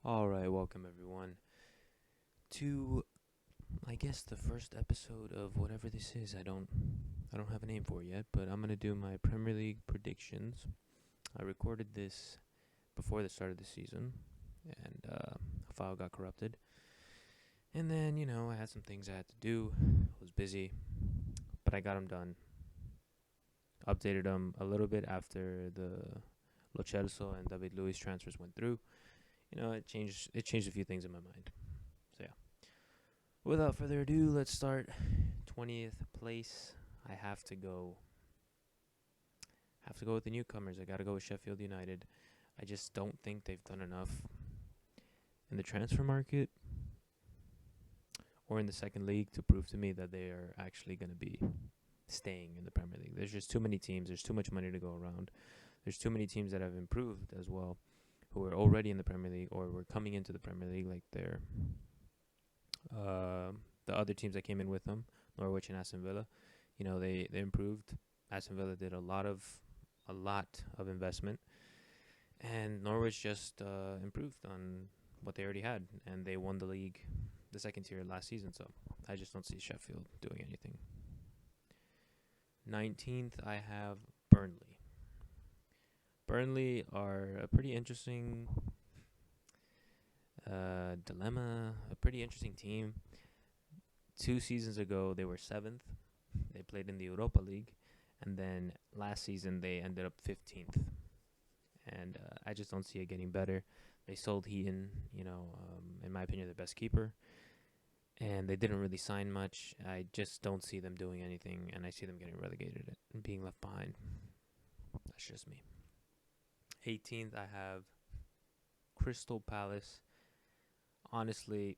All right, welcome everyone to I guess the first episode of whatever this is. I don't have a name for it yet, but I'm going to do my Premier League predictions. I recorded this before the start of the season and a file got corrupted. And then, I had some things I had to do. Was busy, but I got them done. Updated them a little bit after the Lo Celso and David Luiz transfers went through. It changed a few things in my mind. So yeah. Without further ado, let's start. 20th place. I have to go with the newcomers. I got to go with Sheffield United. I just don't think they've done enough in the transfer market or in the second league to prove to me that they are actually going to be staying in the Premier League. There's just too many teams. There's too much money to go around. There's too many teams that have improved as well, who are already in the Premier League or were coming into the Premier League, like the other teams that came in with them, Norwich and Aston Villa. They improved. Aston Villa did a lot of investment, and Norwich just improved on what they already had, and they won the league, the second tier last season. So I just don't see Sheffield doing anything. 19th, I have Burnley. Burnley are a pretty interesting dilemma, a pretty interesting team. 2 seasons ago, they were 7th. They played in the Europa League. And then last season, they ended up 15th. And I just don't see it getting better. They sold Heaton, in my opinion, their best keeper. And they didn't really sign much. I just don't see them doing anything. And I see them getting relegated and being left behind. That's just me. 18th, I have Crystal Palace. Honestly,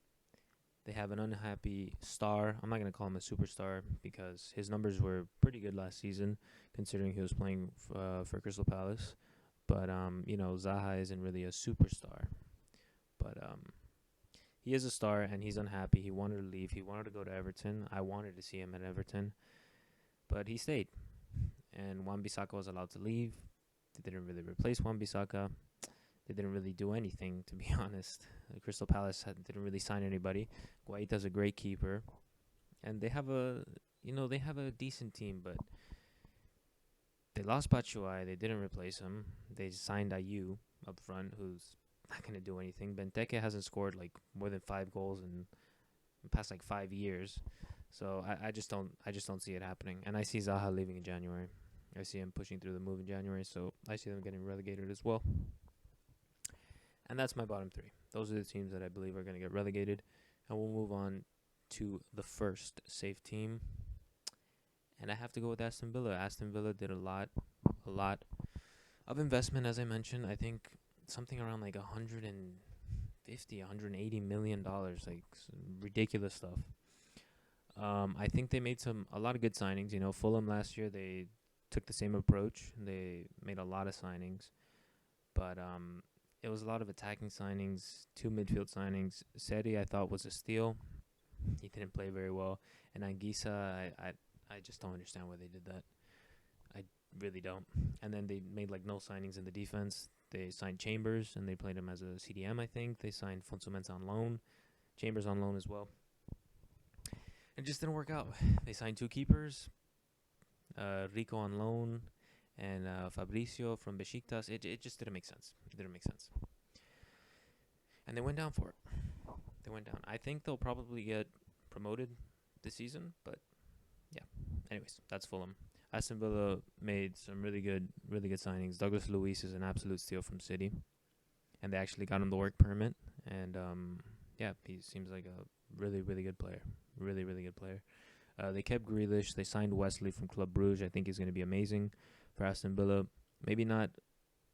they have an unhappy star. I'm not going to call him a superstar because his numbers were pretty good last season, considering he was playing for Crystal Palace. But, Zaha isn't really a superstar. But he is a star, and he's unhappy. He wanted to leave. He wanted to go to Everton. I wanted to see him at Everton. But he stayed. And Wan-Bissaka was allowed to leave. They didn't really replace Wan-Bissaka. They didn't really do anything, to be honest. Crystal Palace didn't really sign anybody. Guaita's a great keeper, and they have a decent team, but they lost Batshuayi. They didn't replace him. They signed Ayew up front, who's not gonna do anything. Benteke hasn't scored like more than 5 goals in the past like 5 years, so I just don't see it happening. And I see Zaha leaving in January. I see him pushing through the move in January, so I see them getting relegated as well. And that's my bottom 3. Those are the teams that I believe are going to get relegated. And we'll move on to the first safe team. And I have to go with Aston Villa. Aston Villa did a lot of investment, as I mentioned. I think something around like 150, 180 million dollars, like ridiculous stuff. I think they made a lot of good signings. Fulham last year, they took the same approach. They made a lot of signings, but it was a lot of attacking signings, 2 midfield signings. Seri, I thought, was a steal. He didn't play very well. And Anguissa, I just don't understand why they did that. I really don't. And then they made like no signings in the defense. They signed Chambers, and they played him as a CDM, I think. They signed Fonsumensa on loan. Chambers on loan as well. It just didn't work out. They signed 2 keepers. Rico on loan. And Fabricio from Besiktas. It just didn't make sense. It didn't make sense. And they went down for it. They went down. I think they'll probably get promoted this season, but yeah. Anyways, that's Fulham. Aston Villa made some really good signings. Douglas Luiz is an absolute steal from City, and they actually got him the work permit. And he seems like a really good player. Really good player. They kept Grealish. They signed Wesley from Club Brugge. I think he's going to be amazing for Aston Villa. Maybe not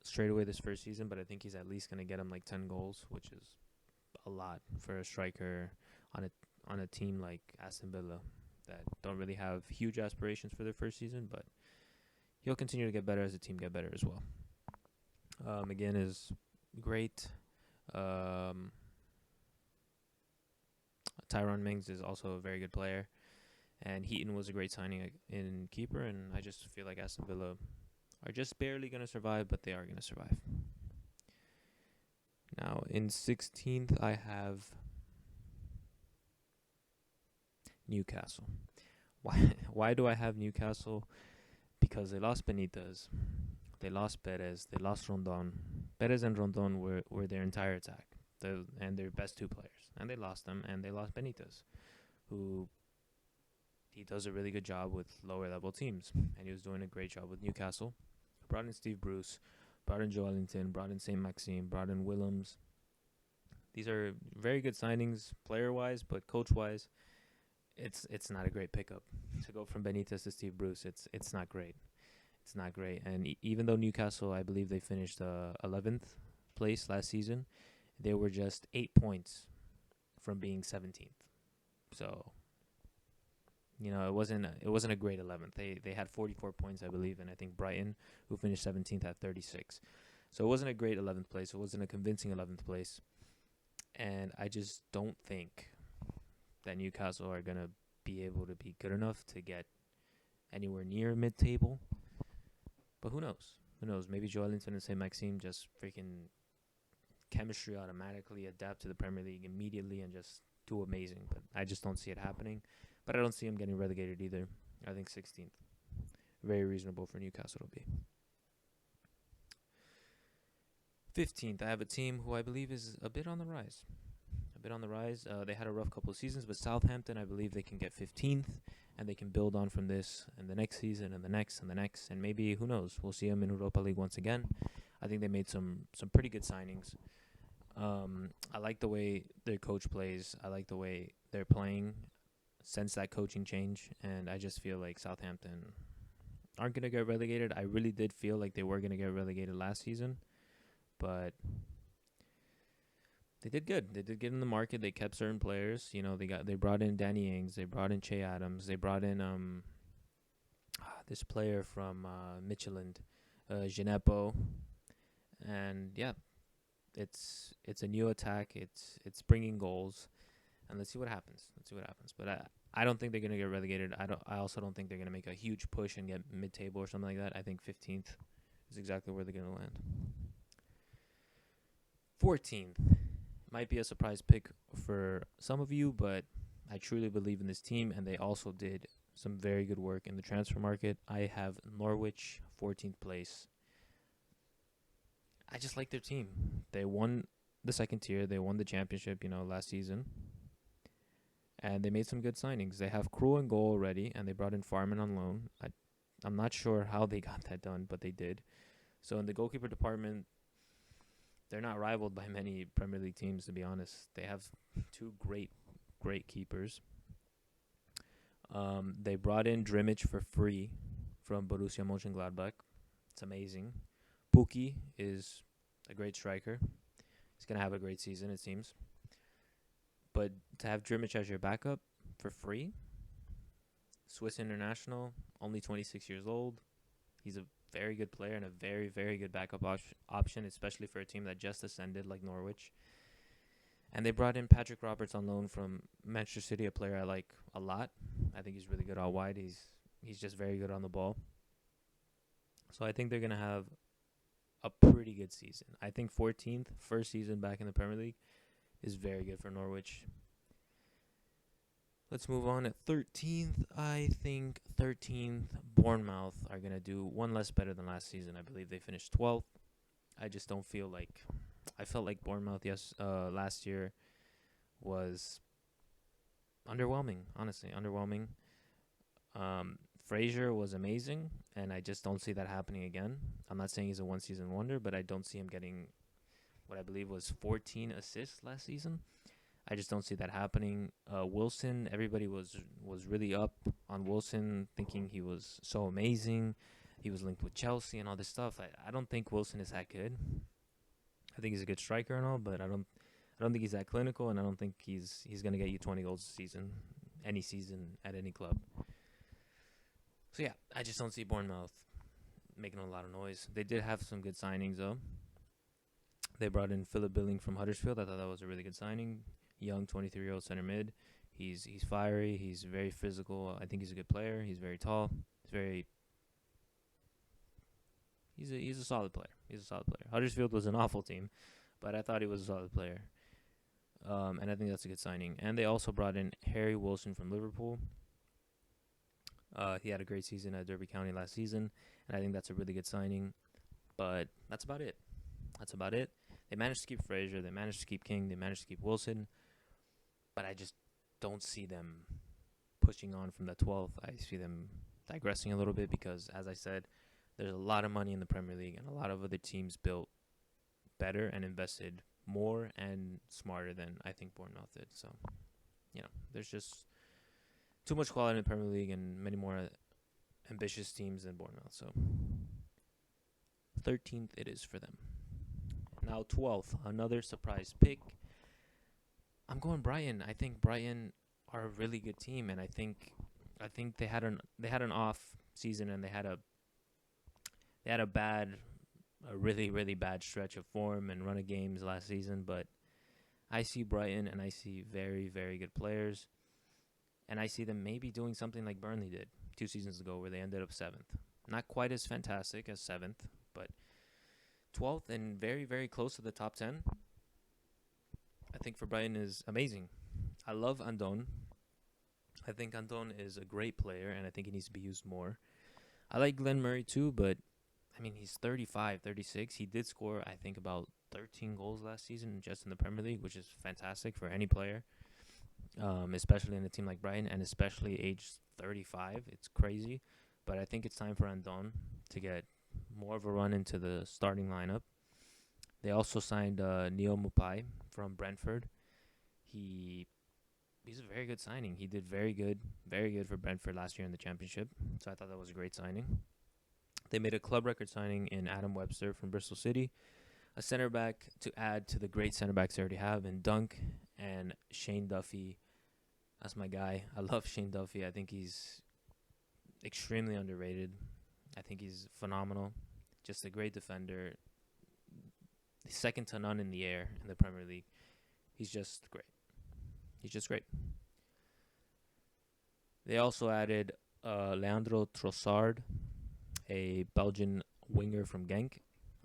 straight away this first season, but I think he's at least going to get him like 10 goals, which is a lot for a striker on a team like Aston Villa that don't really have huge aspirations for their first season, but he'll continue to get better as the team get better as well. McGinn is great. Tyrone Mings is also a very good player. And Heaton was a great signing in keeper, and I just feel like Aston Villa are just barely going to survive, but they are going to survive. Now in 16th, I have Newcastle. Why do I have Newcastle? Because they lost Benitez, they lost Perez, they lost Rondon. Perez and Rondon were their entire attack, and their best two players, and they lost them, and they lost Benitez, who he does a really good job with lower level teams, and he was doing a great job with Newcastle. Brought in Steve Bruce, brought in Joe Ellington, brought in St. Maxime, brought in Willems. These are very good signings player wise, but coach wise, it's not a great pickup to go from Benitez to Steve Bruce. It's not great. It's not great. And even though Newcastle, I believe they finished 11th place last season, they were just 8 points from being 17th. So, it wasn't a great 11th. They had 44 points, I believe, and I think Brighton, who finished 17th, had 36. So it wasn't a great 11th place. It wasn't a convincing 11th place. And I just don't think that Newcastle are going to be able to be good enough to get anywhere near mid-table. But who knows? Who knows? Maybe Joe Ellington and St. Maxime just freaking chemistry automatically adapt to the Premier League immediately and just do amazing. But I just don't see it happening. But I don't see them getting relegated either. I think 16th. Very reasonable for Newcastle to be. 15th, I have a team who I believe is a bit on the rise. They had a rough couple of seasons, but Southampton, I believe they can get 15th, and they can build on from this in the next season and the next and the next, and maybe, who knows, we'll see them in Europa League once again. I think they made some pretty good signings. I like the way their coach plays. I like the way they're playing since that coaching change, and I just feel like Southampton aren't going to get relegated. I really did feel like they were going to get relegated last season, but they did good. They did get in the market. They kept certain players. They brought in Danny Ings. They brought in Che Adams. They brought in this player from Midtjylland, Gineppo, and yeah, it's a new attack. It's bringing goals, and let's see what happens. But I don't think they're gonna get relegated. I also don't think they're gonna make a huge push and get mid-table or something like that. I think 15th is exactly where they're gonna land. 14th. Might be a surprise pick for some of you, but I truly believe in this team, and they also did some very good work in the transfer market. I have Norwich, 14th place. I just like their team. They won the second tier. They won the championship, last season. And they made some good signings. They have Krul in goal already, and they brought in Farman on loan. I'm not sure how they got that done, but they did. So in the goalkeeper department, they're not rivaled by many Premier League teams, to be honest. They have two great keepers. They brought in Drimich for free from Borussia Mönchengladbach. It's amazing. Pukki is a great striker. He's going to have a great season, it seems. But to have Drimich as your backup for free, Swiss international, only 26 years old. He's a very good player and a very, very good backup option, especially for a team that just ascended like Norwich. And they brought in Patrick Roberts on loan from Manchester City, a player I like a lot. I think he's really good out wide. He's just very good on the ball. So I think they're going to have a pretty good season. I think 14th, first season back in the Premier League, is very good for Norwich. Let's move on at 13th. I think 13th, Bournemouth are going to do one less better than last season. I believe they finished 12th. I just don't feel like... I felt like Bournemouth last year was underwhelming, honestly. Underwhelming. Frazier was amazing, and I just don't see that happening again. I'm not saying he's a one-season wonder, but I don't see him getting what I believe was 14 assists last season. I just don't see that happening. Wilson, everybody was really up on Wilson, thinking he was so amazing. He was linked with Chelsea and all this stuff. I don't think Wilson is that good. I think he's a good striker and all, but I don't think he's that clinical, and I don't think he's gonna get you 20 goals a season, any season at any club. So yeah, I just don't see Bournemouth making a lot of noise. They did have some good signings though. They brought in Philip Billing from Huddersfield. I thought that was a really good signing. Young 23-year-old center mid. He's fiery. He's very physical. I think he's a good player. He's very tall. He's a solid player. Huddersfield was an awful team, but I thought he was a solid player. And I think that's a good signing. And they also brought in Harry Wilson from Liverpool. He had a great season at Derby County last season, and I think that's a really good signing. But that's about it. That's about it. They managed to keep Fraser. They managed to keep King. They managed to keep Wilson. But I just don't see them pushing on from the 12th. I see them digressing a little bit because, as I said, there's a lot of money in the Premier League, and a lot of other teams built better and invested more and smarter than I think Bournemouth did. So, there's just too much quality in the Premier League and many more ambitious teams than Bournemouth. So, 13th it is for them. Now 12th, another surprise pick. I'm going Brighton. I think Brighton are a really good team, and I think they had an off season, and they had a really, really bad stretch of form and run of games last season. But I see Brighton, and I see very, very good players, and I see them maybe doing something like Burnley did 2 seasons ago, where they ended up 7th. Not quite as fantastic as 7th, but 12th and very, very close to the top 10. I think for Brighton is amazing. I love Andone. I think Andone is a great player, and I think he needs to be used more. I like Glenn Murray too, but he's 35, 36. He did score, I think, about 13 goals last season just in the Premier League, which is fantastic for any player, especially in a team like Brighton, and especially age 35. It's crazy. But I think it's time for Andone to get more of a run into the starting lineup. They also signed Neo Mupai from Brentford. He's a very good signing. He did very good for Brentford last year in the Championship. So I thought that was a great signing. They made a club record signing in Adam Webster from Bristol City, a center back to add to the great center backs they already have in Dunk and Shane Duffy. That's my guy. I love Shane Duffy. I think he's extremely underrated. I think he's phenomenal. Just a great defender. He's second to none in the air in the Premier League. He's just great. They also added Leandro Trossard, a Belgian winger from Genk.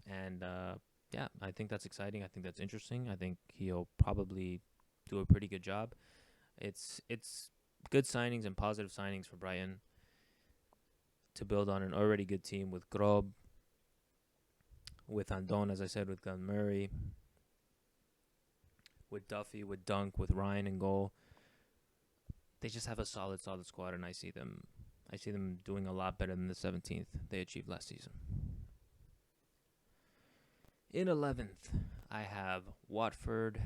And, I think that's exciting. I think that's interesting. I think he'll probably do a pretty good job. It's good signings and positive signings for Brighton to build on an already good team with Grob, with Andone, as I said, with Glenn Murray, with Duffy, with Dunk, with Ryan in goal. They just have a solid squad, and I see them doing a lot better than the 17th they achieved last season. In 11th, I have Watford,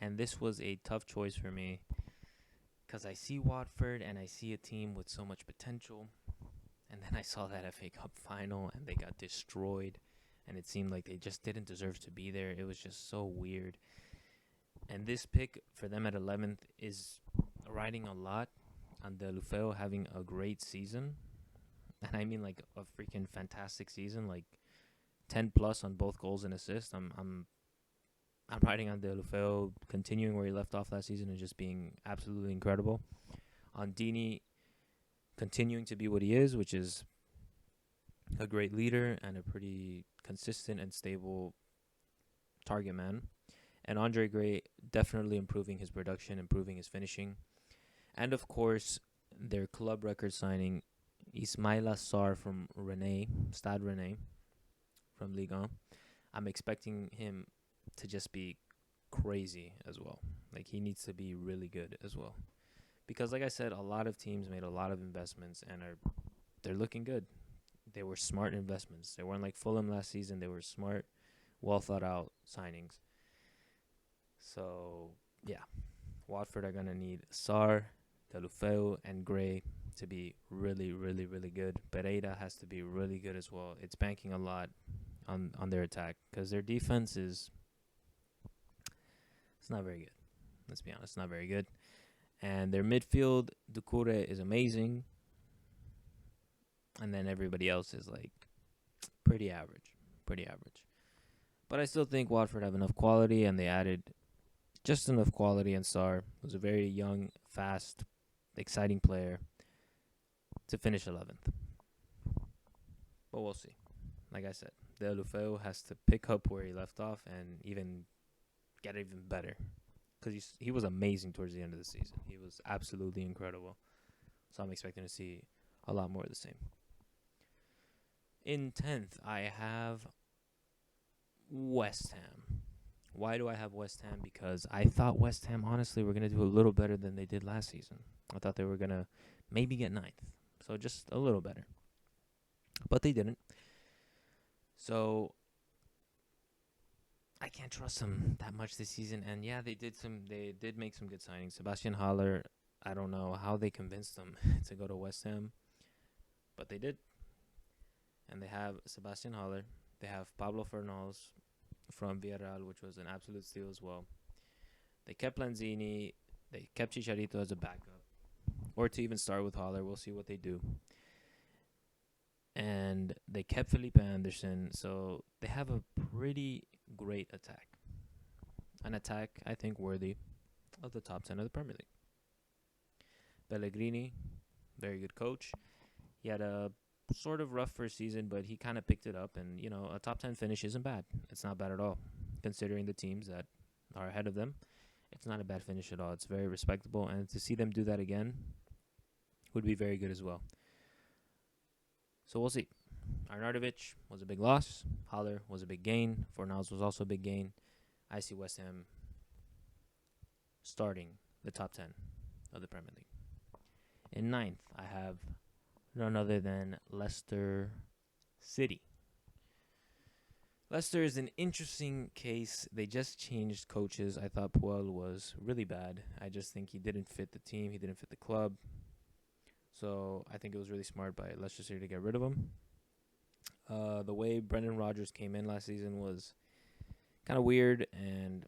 and this was a tough choice for me because I see Watford and I see a team with so much potential, and then I saw that FA Cup final and they got destroyed, and it seemed like they just didn't deserve to be there. It was just so weird. And this pick for them at 11th is riding a lot on De Lufeo having a great season. And I mean like a freaking fantastic season, like 10 plus on both goals and assists. I'm riding on De Lufeo continuing where he left off last season and just being absolutely incredible. On Dini continuing to be what he is, which is a great leader and a pretty consistent and stable target man. And Andre Gray definitely improving his production, improving his finishing. And, of course, their club record signing, Ismaila Sarr from Stade Rennais, from Ligue 1. I'm expecting him to just be crazy as well. Like, he needs to be really good as well. Because, like I said, a lot of teams made a lot of investments and they're looking good. They were smart investments. They weren't like Fulham last season. They were smart, well thought out signings. So, yeah, Watford are going to need Sarr, De Lufeu, and Gray to be really, really, really good. Pereira has to be really good as well. It's banking a lot on their attack because their defense it's not very good. Let's be honest, not very good. And their midfield, Doucouré, is amazing. And then everybody else is like pretty average. But I still think Watford have enough quality, and they added just enough quality. And Sarr was a very young, fast, exciting player to finish 11th. But we'll see. Like I said, Deulofeu has to pick up where he left off and even get even better. Because he was amazing towards the end of the season. He was absolutely incredible. So I'm expecting to see a lot more of the same. In 10th, I have West Ham. Why do I have West Ham? Because I thought West Ham, honestly, were going to do a little better than they did last season. I thought they were going to maybe get 9th. So just a little better. But they didn't. So I can't trust them that much this season. And yeah, they did make some good signings. Sebastian Haller, I don't know how they convinced them to go to West Ham, but they did. And they have Sebastian Haller. They have Pablo Fernals from Villarreal, which was an absolute steal as well. They kept Lanzini. They kept Chicharito as a backup. Or to even start with Haller. We'll see what they do. And they kept Felipe Anderson. So they have a pretty great attack. An attack, I think, worthy of the top 10 of the Premier League. Pellegrini, very good coach. He had a sort of rough first season, but he kind of picked it up. And, a top 10 finish isn't bad. It's not bad at all, considering the teams that are ahead of them. It's not a bad finish at all. It's very respectable. And to see them do that again would be very good as well. So we'll see. Arnautovic was a big loss. Haller was a big gain. Fornals was also a big gain. I see West Ham starting the top 10 of the Premier League. In 9th, I have none other than Leicester City. Leicester is an interesting case. They just changed coaches. I thought Puel was really bad. I just think he didn't fit the team. He didn't fit the club. So I think it was really smart by Leicester City to get rid of him. The way Brendan Rodgers came in last season was kind of weird and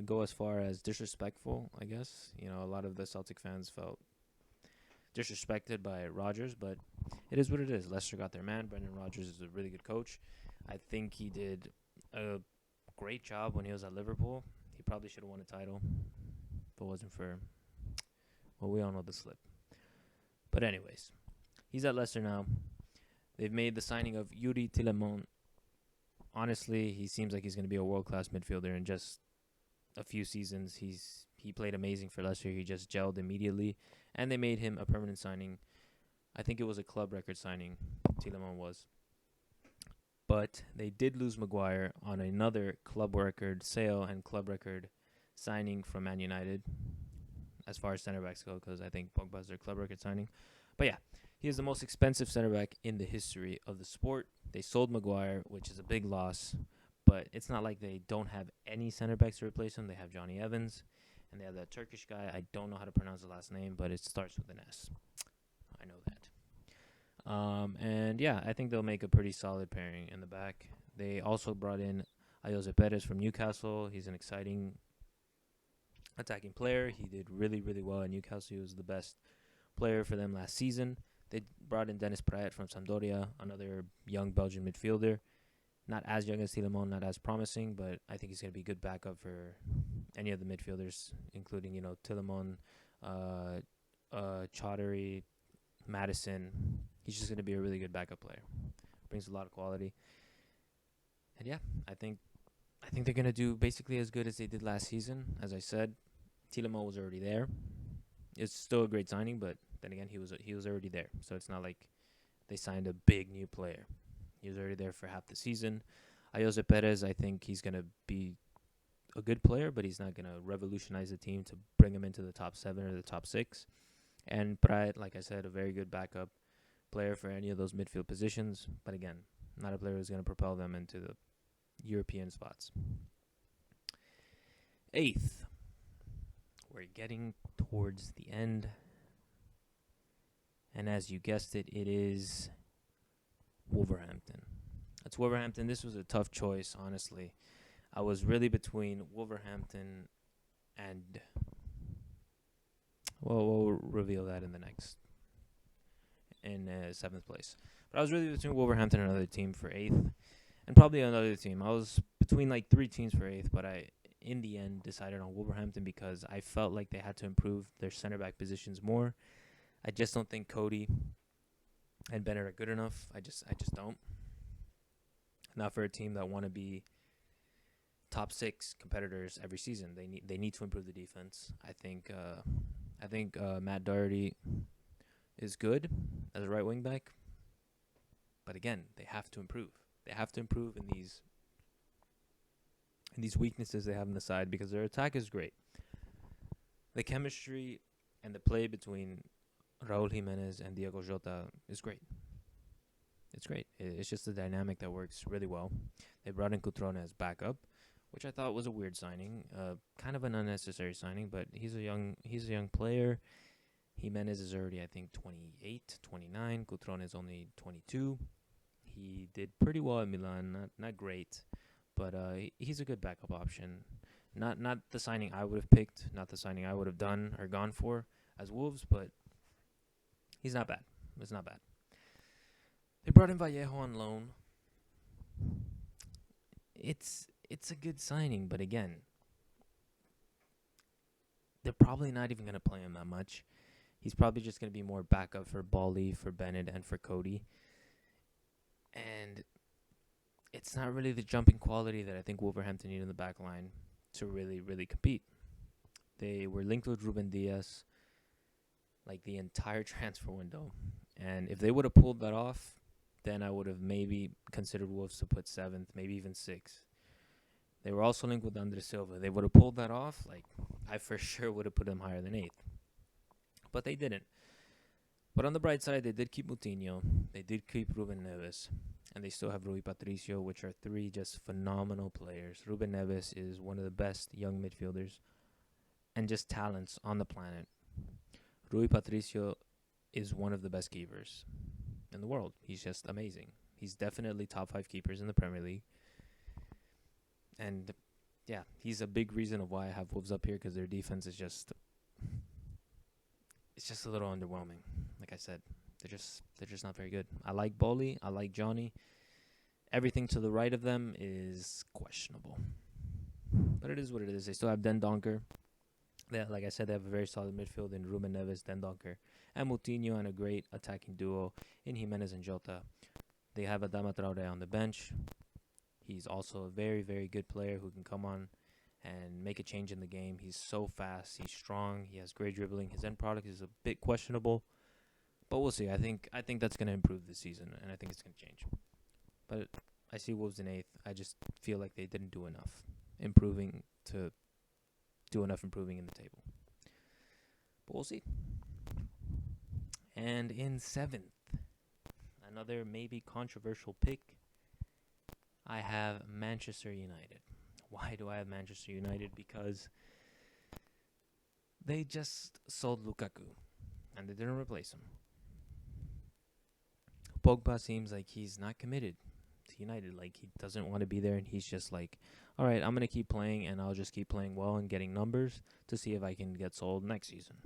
go as far as disrespectful, I guess. A lot of the Celtic fans felt disrespected by Rodgers, but it is what it is. Leicester got their man. Brendan Rodgers is a really good coach. I think he did a great job when he was at Liverpool. He probably should have won a title if it wasn't for, well, we all know the slip. But anyways, he's at Leicester now. They've made the signing of Yuri Tillemont. Honestly, he seems like he's going to be a world-class midfielder in just a few seasons. He played amazing for Leicester. He just gelled immediately. And they made him a permanent signing. I think it was a club record signing, Tillemont was. But they did lose Maguire on another club record sale and club record signing from Man United, as far as center backs go, because I think Pogba's their club record signing. But yeah, he is the most expensive center back in the history of the sport. They sold Maguire, which is a big loss. But it's not like they don't have any center backs to replace him. They have Johnny Evans. And they have that Turkish guy. I don't know how to pronounce the last name, but it starts with an S. I know that. And yeah, I think they'll make a pretty solid pairing in the back. They also brought in Ayoze Perez from Newcastle. He's an exciting attacking player. He did really, really well at Newcastle. He was the best player for them last season. They brought in Dennis Praet from Sampdoria, another young Belgian midfielder. Not as young as Tillemont, not as promising, but I think he's going to be a good backup for any of the midfielders, including, Tillemont, Chaudhary, Madison. He's just going to be a really good backup player. Brings a lot of quality. And yeah, I think they're going to do basically as good as they did last season. As I said, Tillemont was already there. It's still a great signing, but then again, he was already there. So it's not like they signed a big new player. He was already there for half the season. Ayoze Perez, I think he's going to be a good player, but he's not going to revolutionize the team to bring him into the top 7 or the top 6. And Praet, like I said, a very good backup player for any of those midfield positions. But again, not a player who's going to propel them into the European spots. 8th. We're getting towards the end. And as you guessed it, it is Wolverhampton. That's Wolverhampton. This was a tough choice, honestly. I was really between Wolverhampton and... Well, we'll reveal that in 7th place. But I was really between Wolverhampton and another team for 8th. And probably another team. I was between 3 teams for 8th, but I, in the end, decided on Wolverhampton because I felt like they had to improve their center back positions more. I just don't think Cody and Bennett are good enough. I just don't. Not for a team that want to be top six competitors every season. They need to improve the defense. I think Matt Doherty is good as a right wing back, but again, they have to improve. They have to improve in these weaknesses they have on the side, because their attack is great. The chemistry and the play between Raul Jimenez and Diego Jota is great. It's great. It's just a dynamic that works really well. They brought in Cutrone as backup, which I thought was a weird signing, kind of an unnecessary signing, but he's a young player. Jimenez is already, I think, 28, 29. Cutrone is only 22. He did pretty well at Milan, not great, but he's a good backup option. Not the signing I would have picked, not the signing I would have done or gone for as Wolves, but he's not bad. It's not bad. They brought in Vallejo on loan. It's a good signing, but again, they're probably not even going to play him that much. He's probably just going to be more backup for Bali, for Bennett, and for Cody. And it's not really the jumping quality that I think Wolverhampton need in the back line to really, really compete. They were linked with Ruben Diaz like the entire transfer window. And if they would have pulled that off, then I would have maybe considered Wolves to put 7th, maybe even 6th. They were also linked with Andre Silva. They would have pulled that off, like I for sure would have put them higher than 8th. But they didn't. But on the bright side, they did keep Moutinho. They did keep Ruben Neves. And they still have Rui Patricio, which are 3 just phenomenal players. Ruben Neves is one of the best young midfielders and just talents on the planet. Rui Patricio is one of the best keepers in the world. He's just amazing. He's definitely top 5 keepers in the Premier League. And yeah, he's a big reason of why I have Wolves up here, because their defense is just a little underwhelming. Like I said, they're just not very good. I like Boli, I like Johnny. Everything to the right of them is questionable, but it is what it is. They still have Den Donker. Like I said, they have a very solid midfield in Ruben Neves, Den Donker, and Moutinho, and a great attacking duo in Jimenez and Jota. They have Adama Traore on the bench. He's also a very, very good player who can come on and make a change in the game. He's so fast. He's strong. He has great dribbling. His end product is a bit questionable, but we'll see. I think that's going to improve this season, and I think it's going to change. But I see Wolves in 8th. I just feel like they didn't do enough improving in the table. But we'll see. And in 7th, another maybe controversial pick, I have Manchester United. Why do I have Manchester United? Because they just sold Lukaku, and they didn't replace him. Pogba seems like he's not committed to United. Like, he doesn't want to be there, and he's just like, all right, I'm going to keep playing, and I'll just keep playing well and getting numbers to see if I can get sold next season.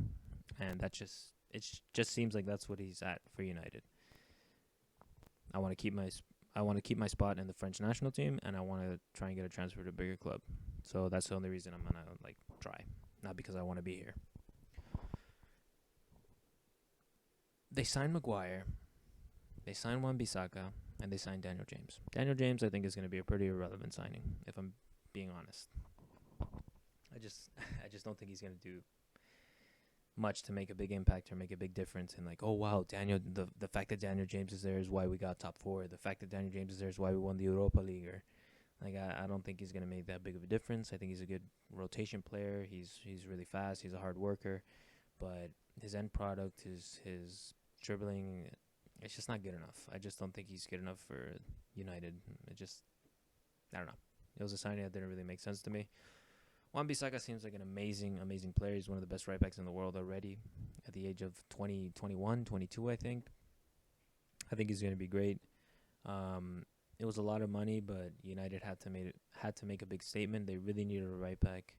And it just seems like that's what he's at for United. I want to keep my spot in the French national team, and I want to try and get a transfer to a bigger club. So that's the only reason I'm going to try, not because I want to be here. They signed Maguire, they signed Wan-Bissaka, and they signed Daniel James. Daniel James, I think, is going to be a pretty irrelevant signing, if I'm being honest. I just don't think he's going to do much to make a big impact or make a big difference. And oh wow, the fact that Daniel James is there is why we got top 4. The fact that Daniel James is there is why we won the Europa League. Or I don't think he's going to make that big of a difference. I think he's a good rotation player. He's really fast. He's a hard worker, but his end product, his dribbling, it's just not good enough. I just don't think he's good enough for United. I don't know. It was a signing that didn't really make sense to me. Wan-Bissaka seems like an amazing player. He's one of the best right backs in the world already at the age of 20, 21, 22, I think. I think he's going to be great. It was a lot of money, but United had to make a big statement. They really needed a right back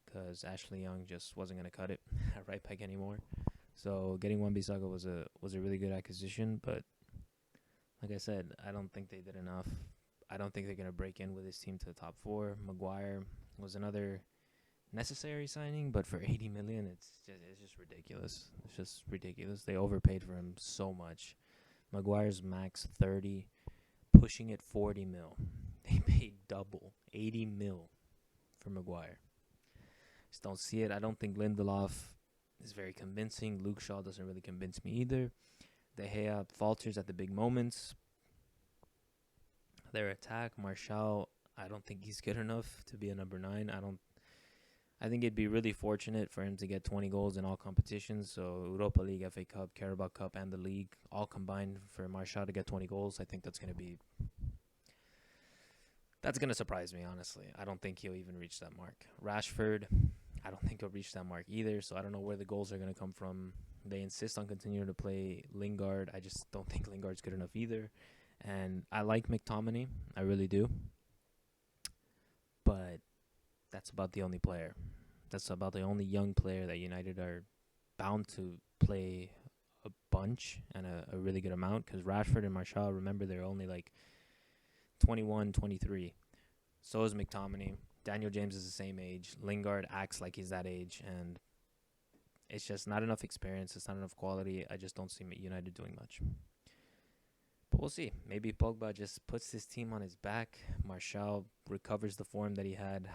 because Ashley Young just wasn't going to cut it at right back anymore. So getting Wan-Bissaka was a really good acquisition, but like I said, I don't think they did enough. I don't think they're going to break in with this team to the top 4. Maguire was another necessary signing, but for 80 million, it's just ridiculous. It's just ridiculous. They overpaid for him so much. Maguire's max 30, pushing it 40 mil. They paid double, 80 mil for Maguire. Just don't see it. I don't think Lindelof is very convincing. Luke Shaw doesn't really convince me either. De Gea falters at the big moments. Their attack, Martial, I don't think he's good enough to be a number 9. I think it'd be really fortunate for him to get 20 goals in all competitions. So Europa League, FA Cup, Carabao Cup, and the league all combined for Martial to get 20 goals. I think that's going to surprise me, honestly. I don't think he'll even reach that mark. Rashford, I don't think he'll reach that mark either. So I don't know where the goals are going to come from. They insist on continuing to play Lingard. I just don't think Lingard's good enough either. And I like McTominay. I really do. But that's about the only player. That's about the only young player that United are bound to play a bunch and a really good amount. Because Rashford and Martial, remember, they're only like 21, 23. So is McTominay. Daniel James is the same age. Lingard acts like he's that age. And it's just not enough experience. It's not enough quality. I just don't see United doing much. But we'll see. Maybe Pogba just puts his team on his back. Martial recovers the form that he had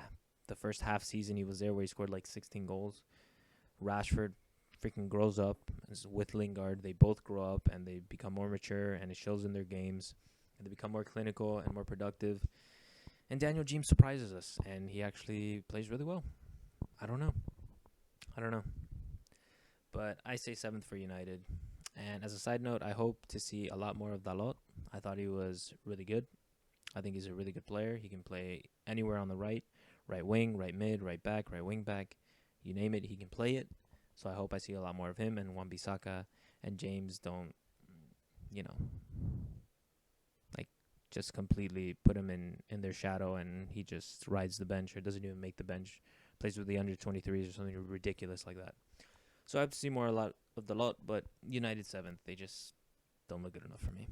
the first half season he was there, where he scored like 16 goals. Rashford freaking grows up with Lingard. They both grow up and they become more mature, and it shows in their games. And they become more clinical and more productive. And Daniel James surprises us, and he actually plays really well. I don't know. But I say 7th for United. And as a side note, I hope to see a lot more of Dalot. I thought he was really good. I think he's a really good player. He can play anywhere on the right wing, right mid, right back, right wing back. You name it, he can play it. So I hope I see a lot more of him, and Wan-Bissaka and James don't, like just completely put him in their shadow and he just rides the bench or doesn't even make the bench, plays with the under 23s or something ridiculous like that. So I have to see a lot of the lot, but United 7th, they just don't look good enough for me.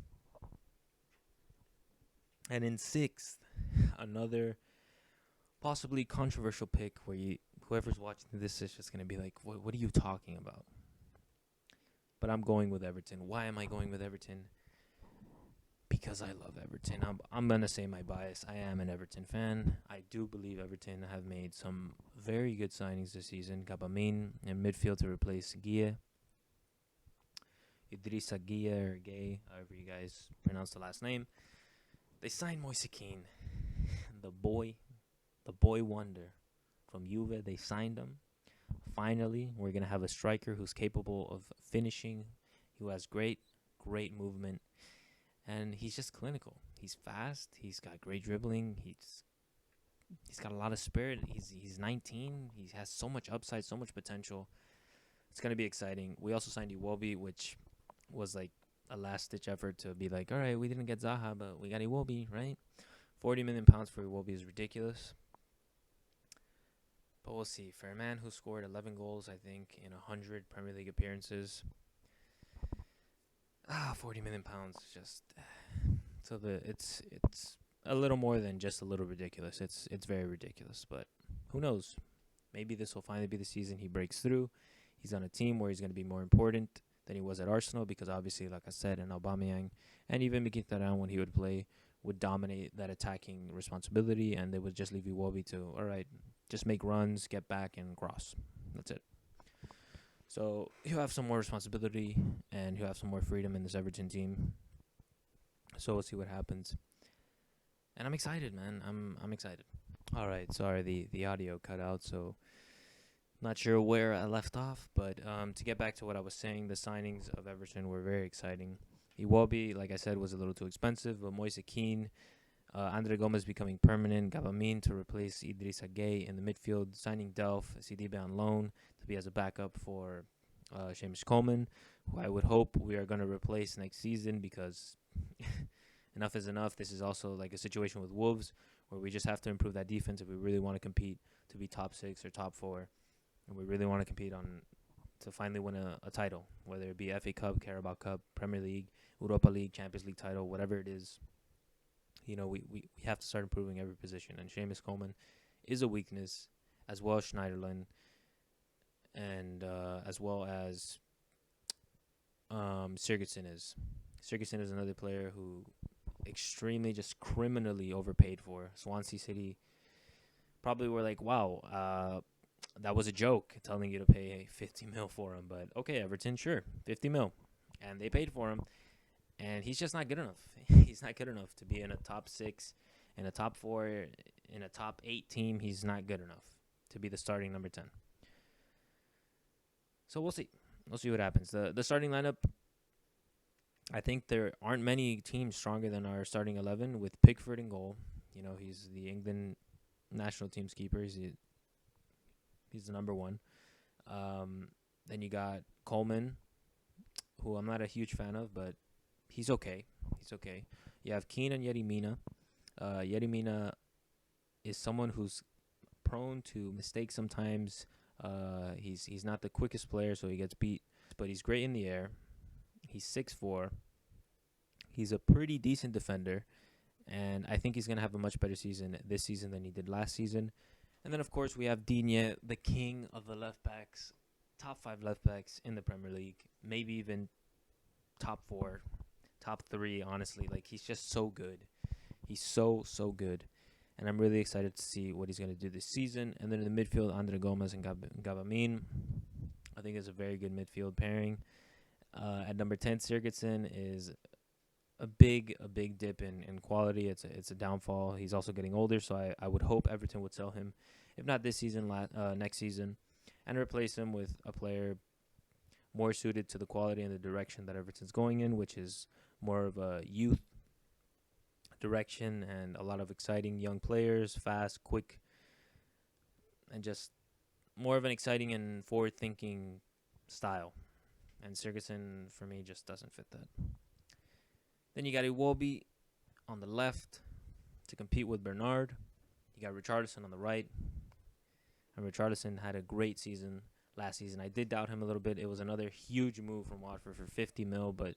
And in 6th, another possibly controversial pick where whoever's watching this is just going to be like, what are you talking about? But I'm going with Everton. Why am I going with Everton? Because I love Everton. I'm going to say my bias. I am an Everton fan. I do believe Everton have made some very good signings this season. Gbamin in midfield to replace Guia. Idrissa Guia or Gay, however you guys pronounce the last name. They signed Moise Kean, the boy wonder from Juve. They signed him. Finally, we're going to have a striker who's capable of finishing, who has great movement. And he's just clinical. He's fast. He's got great dribbling. He's got a lot of spirit. He's 19. He has so much upside, so much potential. It's going to be exciting. We also signed Iwobi, which was like a last-ditch effort to be like, all right, we didn't get Zaha, but we got Iwobi, right? £40 million for Iwobi is ridiculous. But we'll see. For a man who scored 11 goals, I think, in 100 Premier League appearances, £40 million is just so it's a little more than just a little ridiculous. It's very ridiculous, but who knows? Maybe this will finally be the season he breaks through. He's on a team where he's going to be more important than he was at Arsenal, because obviously, like I said, and Aubameyang and even Mkhitaryan, when he would play, would dominate that attacking responsibility, and they would just leave Iwobi to, all right, just make runs, get back, and cross. That's it. So he'll have some more responsibility, and he'll have some more freedom in this Everton team. So we'll see what happens. And I'm excited, man. I'm excited. All right, sorry, the audio cut out, so not sure where I left off. But to get back to what I was saying, the signings of Everton were very exciting. Iwobi, like I said, was a little too expensive, but Moise Kean, Andre Gomez becoming permanent, Gbamin to replace Idrissa Gueye in the midfield, signing Delph, Sidibe on loan to be as a backup for Seamus Coleman, who I would hope we are going to replace next season, because enough is enough. This is also like a situation with Wolves where we just have to improve that defense if we really want to compete to be top 6 or top 4, and we really want to compete to finally win a title, whether it be FA Cup, Carabao Cup, Premier League, Europa League, Champions League title, whatever it is. We have to start improving every position, and Seamus Coleman is a weakness, as well as Schneiderlin, and as well as Sigurdsson is. Sigurdsson is another player who extremely, just criminally overpaid for. Swansea City probably were like, wow, that was a joke telling you to pay 50 mil for him. But okay, Everton, sure, 50 mil. And they paid for him. And he's just not good enough. He's not good enough to be in a top 6, in a top 4, in a top 8 team. He's not good enough to be the starting number 10. So we'll see. We'll see what happens. The starting lineup, I think there aren't many teams stronger than our starting 11 with Pickford in goal. You know, he's the England national team's keeper. He's the number 1. Then you got Coleman, who I'm not a huge fan of, but he's okay. He's okay. You have Keane and Yerry Mina. Yerry Mina is someone who's prone to mistakes sometimes. He's not the quickest player, so he gets beat. But he's great in the air. He's 6'4". He's a pretty decent defender. And I think he's going to have a much better season this season than he did last season. And then, of course, we have Digne, the king of the left backs. Top 5 left backs in the Premier League. Maybe even top 4, top 3, honestly. Like, he's just so good. He's so good. And I'm really excited to see what he's going to do this season. And then in the midfield, Andre Gomez and Gavamin. I think it's a very good midfield pairing. At number 10, Sigurdsson is a big dip in quality. It's a downfall. He's also getting older, so I would hope Everton would sell him, if not this season, next season, and replace him with a player more suited to the quality and the direction that Everton's going in, which is more of a youth direction and a lot of exciting young players, fast, quick, and just more of an exciting and forward-thinking style. And Sigurdsson, for me, just doesn't fit that. Then you got Iwobi on the left to compete with Bernard. You got Richarlison on the right. And Richarlison had a great season last season. I did doubt him a little bit. It was another huge move from Watford for 50 mil, but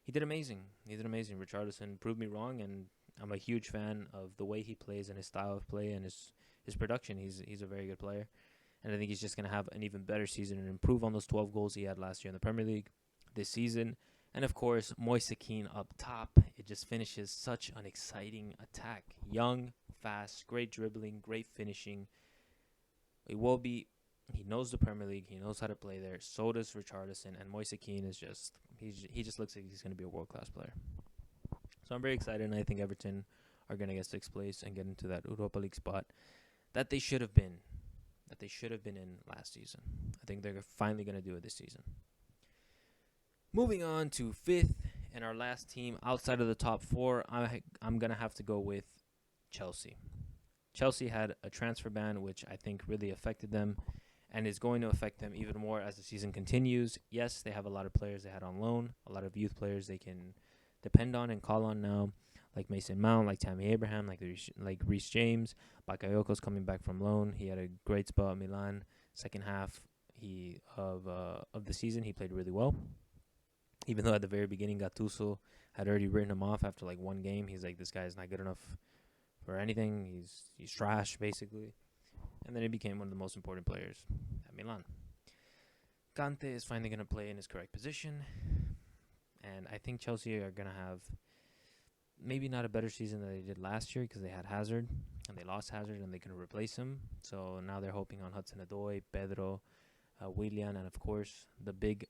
he did amazing. Richarlison proved me wrong, and I'm a huge fan of the way he plays and his style of play and his production. He's a very good player. And I think he's just going to have an even better season and improve on those 12 goals he had last year in the Premier League this season. And, of course, Moise Kean up top. It just finishes such an exciting attack. Young, fast, great dribbling, great finishing. Iwobi, he knows the Premier League. He knows how to play there. So does Richarlison. And Moise Kean is just, he just looks like he's going to be a world-class player. So I'm very excited, and I think Everton are going to get 6th place and get into that Europa League spot that they should have been. In last season. I think they're finally going to do it this season. Moving on to 5th and our last team outside of the top 4, I'm going to have to go with Chelsea. Chelsea had a transfer ban, which I think really affected them and is going to affect them even more as the season continues. Yes, they have a lot of players they had on loan, a lot of youth players they can depend on and call on now, like Mason Mount, like Tammy Abraham, like Reece James. Bakayoko's coming back from loan. He had a great spell at Milan. Second half of the season, he played really well. Even though at the very beginning, Gattuso had already written him off after like one game. He's like, this guy is not good enough for anything. He's trash, basically. And then he became one of the most important players at Milan. Kante is finally going to play in his correct position. And I think Chelsea are going to have maybe not a better season than they did last year because they had Hazard and they lost Hazard and they couldn't replace him. So now they're hoping on Hudson-Odoi, Pedro, Willian, and of course the big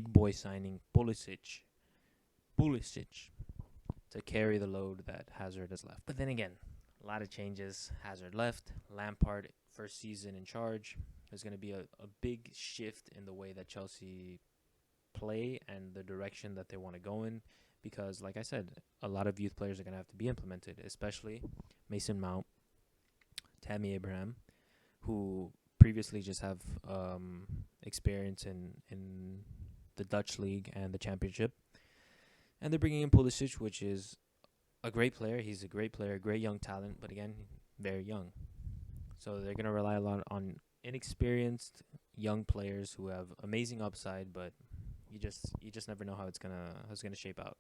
boy signing, Pulisic, to carry the load that Hazard has left. But then again, a lot of changes. Hazard left. Lampard, first season in charge. There's going to be a big shift in the way that Chelsea play and the direction that they want to go in. Because, like I said, a lot of youth players are going to have to be implemented, especially Mason Mount, Tammy Abraham, who previously just have experience in the Dutch league and the championship. And they're bringing in Pulisic, which is a great player. He's a great player, great young talent, but again, very young. So they're going to rely a lot on inexperienced young players who have amazing upside, but you just never know how it's gonna shape out.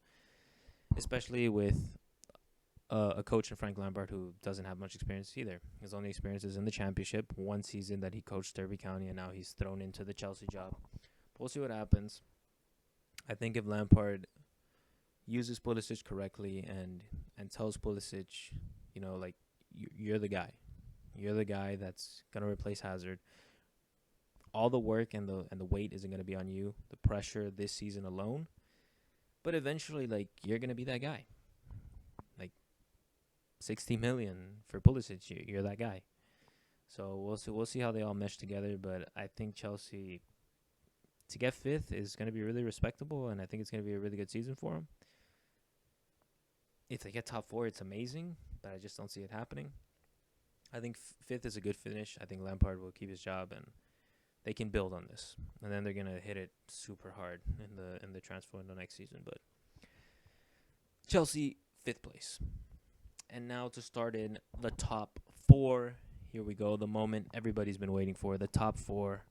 Especially with a coach in Frank Lampard who doesn't have much experience either. His only experience is in the championship, one season that he coached Derby County, and now he's thrown into the Chelsea job. But we'll see what happens. I think if Lampard uses Pulisic correctly and tells Pulisic, like you're the guy. You're the guy that's gonna replace Hazard. All the work and the weight isn't gonna be on you. The pressure this season alone, but eventually, like you're gonna be that guy. Like 60 million for Pulisic, you're that guy. So we'll see how they all mesh together. But I think Chelsea to get fifth is gonna be really respectable, and I think it's gonna be a really good season for them. If they get top four, it's amazing, but I just don't see it happening. I think fifth is a good finish. I think Lampard will keep his job, and they can build on this. And then they're gonna hit it super hard in the transfer window next season. But Chelsea fifth place, and now to start in the top four. Here we go. The moment everybody's been waiting for. The top four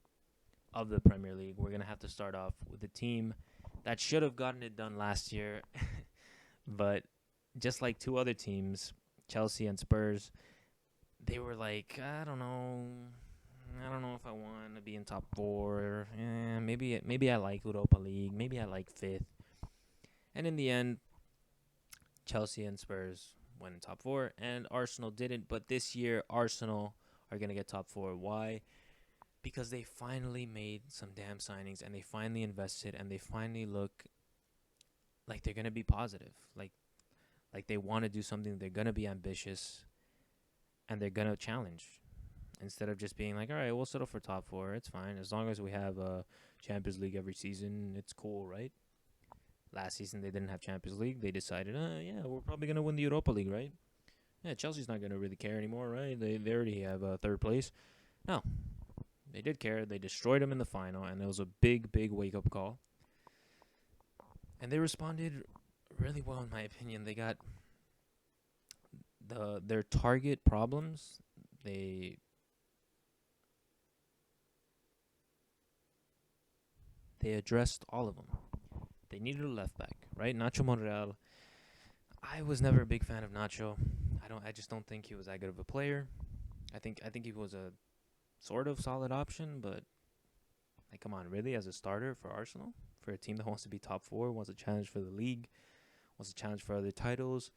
of the Premier League. We're gonna have to start off with the team that should have gotten it done last year, but just like two other teams, Chelsea and Spurs, they were like, I don't know if I want to be in top four. Maybe I like Europa League. Maybe I like fifth. And in the end, Chelsea and Spurs went in top four, and Arsenal didn't. But this year, Arsenal are going to get top four. Why? Because they finally made some damn signings, and they finally invested, and they finally look like they're going to be positive. Like they want to do something. They're going to be ambitious, and they're going to challenge. Instead of just being like, all right, we'll settle for top four. It's fine. As long as we have a Champions League every season, it's cool, right? Last season, they didn't have Champions League. They decided, we're probably going to win the Europa League, right? Yeah, Chelsea's not going to really care anymore, right? They already have third place. No, they did care. They destroyed them in the final, and it was a big, big wake-up call. And they responded really well, in my opinion. They got their target problems. They addressed all of them. They needed a left back, right? Nacho Monreal. I was never a big fan of Nacho. I just don't think he was that good of a player. I think he was a sort of solid option, but like, come on, really, as a starter for Arsenal, for a team that wants to be top four, wants a challenge for the league, wants a challenge for other titles,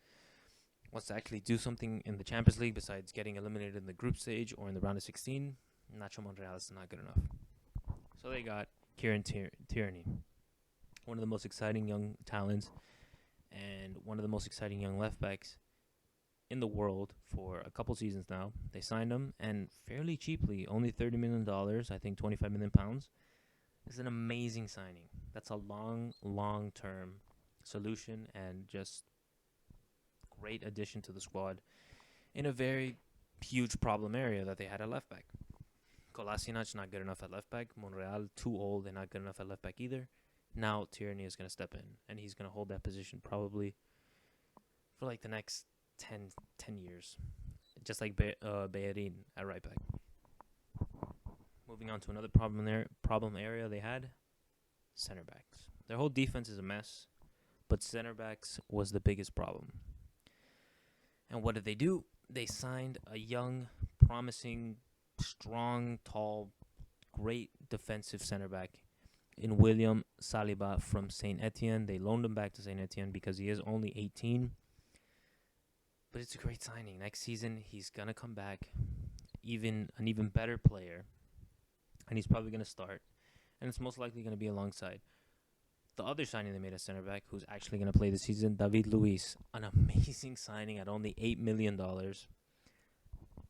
wants to actually do something in the Champions League besides getting eliminated in the group stage or in the round of 16, Nacho Monreal is not good enough. So they got Kieran Tierney, one of the most exciting young talents and one of the most exciting young left backs in the world for a couple seasons now. They signed him, and fairly cheaply, only $30 million, I think £25 million. It's an amazing signing. That's a long-term solution and just great addition to the squad in a very huge problem area that they had at left back. Kolasinac not good enough at left back. Monreal too old and not good enough at left back either. Now Tierney is going to step in, and he's going to hold that position probably for like the next 10 years, just like Bellerin at right back. Moving on to another problem area they had, center backs. Their whole defense is a mess, but center backs was the biggest problem. And what did they do? They signed a young, promising, strong, tall, great defensive center back in William Saliba from Saint Etienne. They loaned him back to Saint Etienne because he is only 18. But it's a great signing. Next season, he's going to come back an even better player. And he's probably going to start. And it's most likely going to be alongside the other signing they made at center back, who's actually going to play this season, David Luiz. An amazing signing at only $8 million.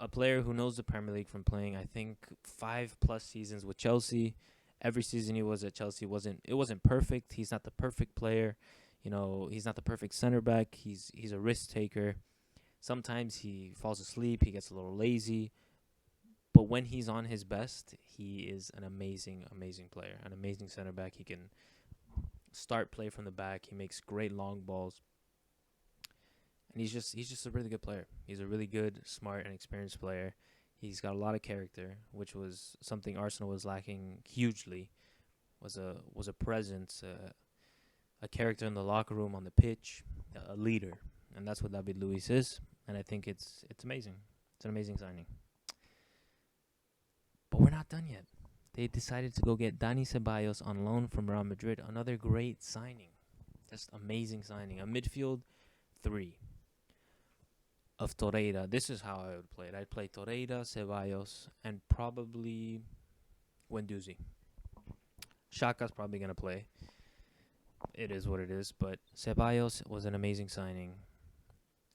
A player who knows the Premier League from playing, I think, 5+ seasons with Chelsea. Every season he was at Chelsea wasn't perfect. He's not the perfect player. He's not the perfect center back. He's a risk taker. Sometimes he falls asleep. He gets a little lazy. But when he's on his best, he is an amazing, amazing player. An amazing center back. He can start play from the back. He makes great long balls. And he's just a really good player. He's a really good, smart, and experienced player. He's got a lot of character, which was something Arsenal was lacking hugely. Was a presence, a character in the locker room, on the pitch, a leader, and that's what David Luiz is. And I think it's amazing. It's an amazing signing. But we're not done yet. They decided to go get Dani Ceballos on loan from Real Madrid. Another great signing. Just amazing signing. A midfield 3 of Torreira. This is how I would play it. I'd play Torreira, Ceballos, and probably Guendouzi. Shaka's probably going to play. It is what it is. But Ceballos was an amazing signing.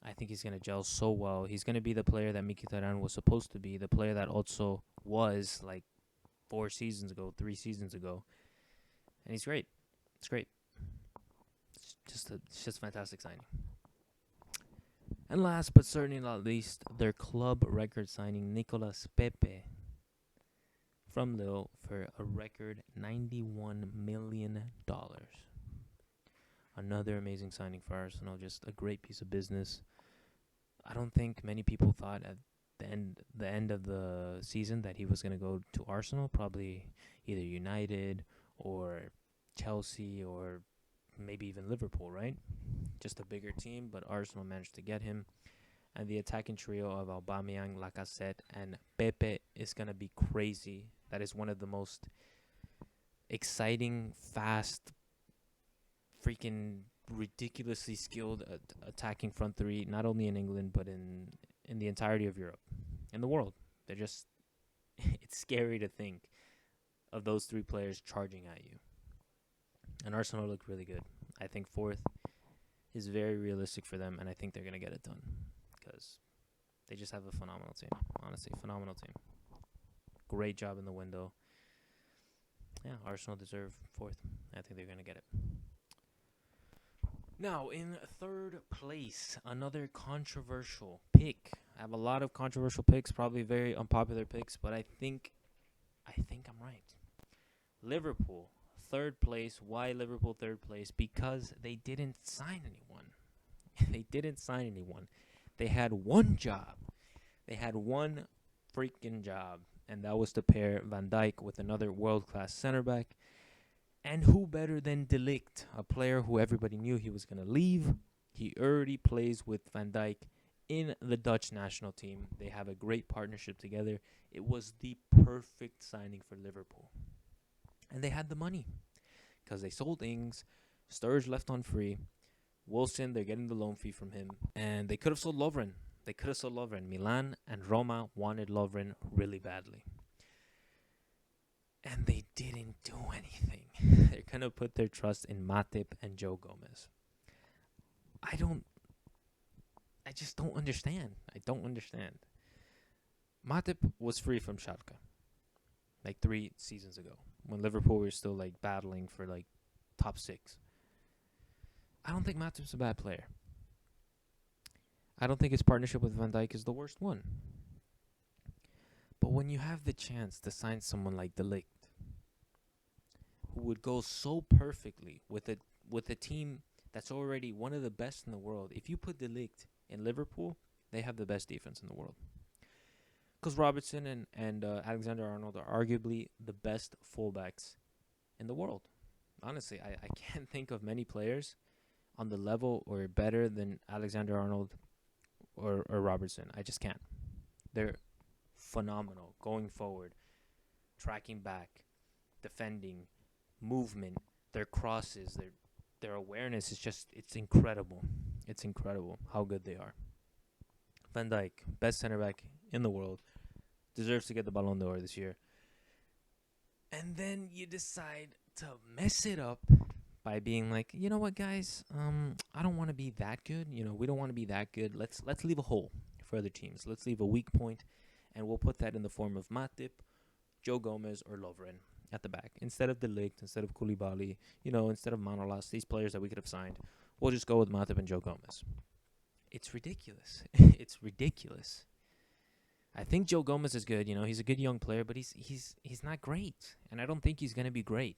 I think he's going to gel so well. He's going to be the player that Mkhitaryan was supposed to be. The player that also was like 3 seasons ago. And he's great. It's great. It's just fantastic signing. And last but certainly not least, their club record signing, Nicolas Pepe from Lille for a record $91 million. Another amazing signing for Arsenal. Just a great piece of business. I don't think many people thought at the end of the season that he was going to go to Arsenal. Probably either United or Chelsea or maybe even Liverpool, right? Just a bigger team, but Arsenal managed to get him. And the attacking trio of Aubameyang, Lacazette, and Pepe is going to be crazy. That is one of the most exciting, fast, freaking ridiculously skilled attacking front 3, not only in England, but in the entirety of Europe, in the world. They're just, it's scary to think of those 3 players charging at you. And Arsenal look really good. I think 4th is very realistic for them, and I think they're going to get it done because they just have a phenomenal team. Honestly, phenomenal team. Great job in the window. Yeah, Arsenal deserve 4th. I think they're going to get it. Now, in 3rd place, another controversial pick. I have a lot of controversial picks, probably very unpopular picks, but I think I'm right. Liverpool, 3rd place. Why Liverpool 3rd place? Because they didn't sign anyone. They had one job. They had one freaking job, and that was to pair Van Dijk with another world-class center back. And who better than De Ligt, a player who everybody knew he was going to leave. He already plays with Van Dijk in the Dutch national team. They have a great partnership together. It was the perfect signing for Liverpool. And they had the money because they sold Ings. Sturridge left on free. Wilson, they're getting the loan fee from him. And they could have sold Lovren. Milan and Roma wanted Lovren really badly. And they didn't do anything. They're going to put their trust in Matip and Joe Gomez. I just don't understand. Matip was free from Schalke like 3 seasons ago when Liverpool were still like battling for like top 6. I don't think Matip's a bad player. I don't think his partnership with Van Dijk is the worst one. But when you have the chance to sign someone like De Ligt, who would go so perfectly with a team that's already one of the best in the world. If you put De Ligt in Liverpool, they have the best defense in the world. Because Robertson and Alexander-Arnold are arguably the best fullbacks in the world. Honestly, I can't think of many players on the level or better than Alexander-Arnold or Robertson. I just can't. They're phenomenal going forward, tracking back, defending, movement, their crosses, their awareness is just, it's incredible. It's incredible how good they are. Van Dijk, best center back in the world, deserves to get the Ballon d'Or this year. And then you decide to mess it up by being like, you know what, guys? I don't want to be that good. We don't want to be that good. Let's leave a hole for other teams. Let's leave a weak point, and we'll put that in the form of Matip, Joe Gomez, or Lovren at the back. Instead of De Ligt, instead of Koulibaly, instead of Manolas, these players that we could have signed, we'll just go with Matip and Joe Gomez. It's ridiculous. It's ridiculous. I think Joe Gomez is good. He's a good young player, but he's not great, and I don't think he's going to be great.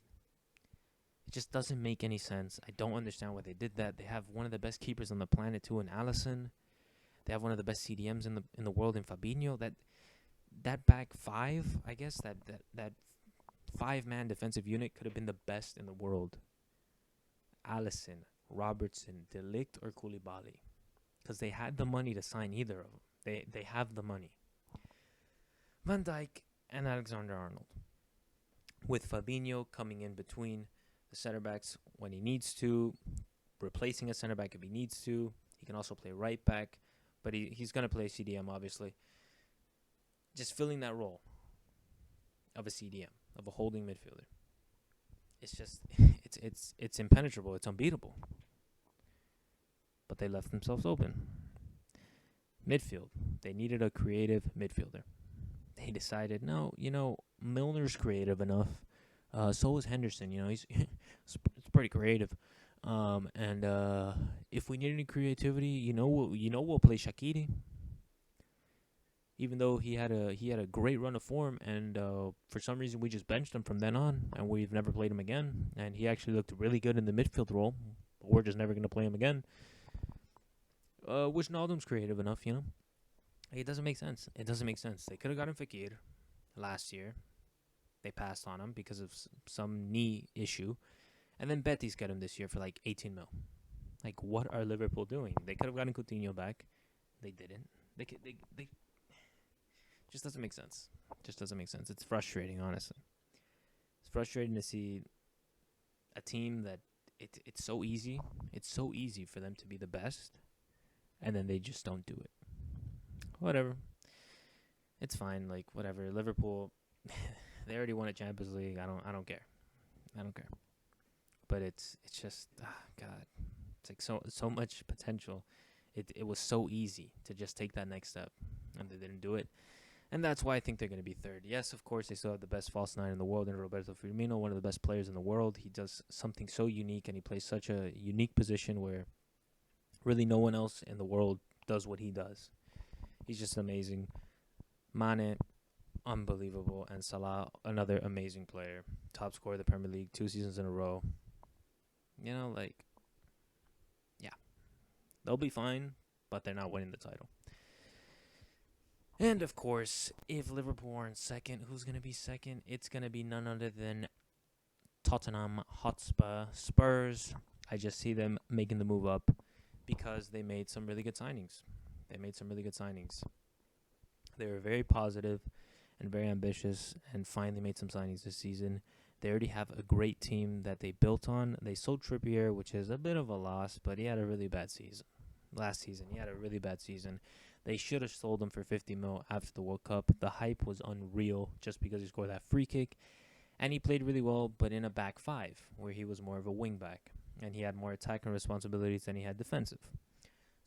It just doesn't make any sense. I don't understand why they did that. They have one of the best keepers on the planet too in Alisson. They have one of the best CDMs in the world in Fabinho. That back 5, I guess, that 5-man defensive unit could have been the best in the world. Alisson, Robertson, De Ligt, or Koulibaly. Because they had the money to sign either of them. They have the money. Van Dijk and Alexander-Arnold. With Fabinho coming in between the center backs when he needs to. replacing a center back if he needs to. He can also play right back, but he's going to play CDM, obviously. Just filling that role of a CDM, of a holding midfielder. It's just, it's impenetrable. It's unbeatable. But they left themselves open. Midfield. They needed a creative midfielder. They decided, no, Milner's creative enough. So is Henderson. He's it's pretty creative. And if we need any creativity, we'll play Shaqiri. Even though he had a great run of form, and for some reason we just benched him from then on, and we've never played him again. And he actually looked really good in the midfield role, but we're just never going to play him again. Wijnaldum's creative enough, It doesn't make sense. They could have gotten Fekir last year. They passed on him because of some knee issue. And then Betis got him this year for like 18 mil. Like, what are Liverpool doing? They could have gotten Coutinho back. They didn't. They just doesn't make sense. It's frustrating, honestly. It's frustrating to see a team that it's so easy. It's so easy for them to be the best, and then they just don't do it. Whatever. It's fine. Like, whatever. Liverpool, they already won a Champions League. I don't care. But it's just, God. It's like so much potential. It was so easy to just take that next step, and they didn't do it. And that's why I think they're going to be third. Yes, of course, they still have the best false nine in the world, and Roberto Firmino, one of the best players in the world. He does something so unique, and he plays such a unique position where really no one else in the world does what he does. He's just amazing. Mane, unbelievable. And Salah, another amazing player. Top scorer of the Premier League 2 seasons in a row. Yeah. They'll be fine, but they're not winning the title. And, of course, if Liverpool aren't second, who's going to be second? It's going to be none other than Tottenham Hotspur. Spurs, I just see them making the move up because they made some really good signings. They were very positive and very ambitious and finally made some signings this season. They already have a great team that they built on. They sold Trippier, which is a bit of a loss, but he had a really bad season. Last season, he had a really bad season. They should have sold him for 50 mil after the World Cup. The hype was unreal just because he scored that free kick. And he played really well, but in a back five, where he was more of a wing back. And he had more attacking responsibilities than he had defensive.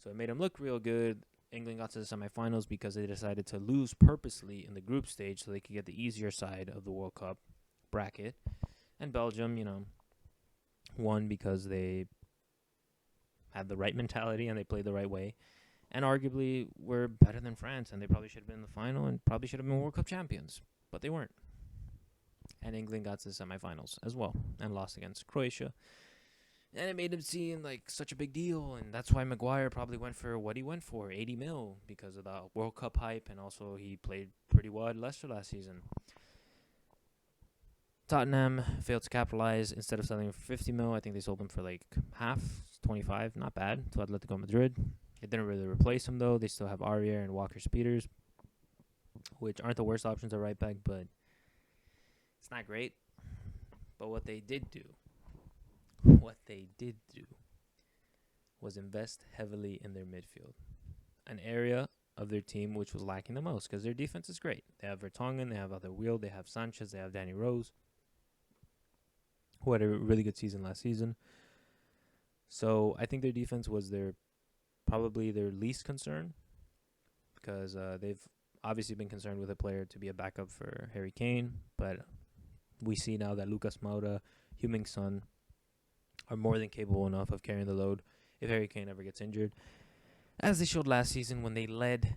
So it made him look real good. England got to the semifinals because they decided to lose purposely in the group stage so they could get the easier side of the World Cup bracket. And Belgium, won because they had the right mentality and they played the right way. And arguably were better than France, and they probably should have been in the final and probably should have been World Cup champions. But they weren't. And England got to the semifinals as well and lost against Croatia. And it made him seem like such a big deal, and that's why Maguire probably went for what he went for, 80 mil, because of the World Cup hype, and also he played pretty well at Leicester last season. Tottenham failed to capitalize. Instead of selling him for 50 mil, I think they sold him for like half, 25, not bad, to Atletico Madrid. It didn't really replace him, though. They still have Aurier and Walker-Peters, which aren't the worst options at right back, but it's not great. But what they did do was invest heavily in their midfield, an area of their team which was lacking the most because their defense is great. They have Vertonghen, they have Alderweireld, they have Sanchez, they have Danny Rose, who had a really good season last season. So I think their defense was probably their least concern because they've obviously been concerned with a player to be a backup for Harry Kane, but we see now that Lucas Moura, Heung-min Son, are more than capable enough of carrying the load if Harry Kane ever gets injured, as they showed last season when they led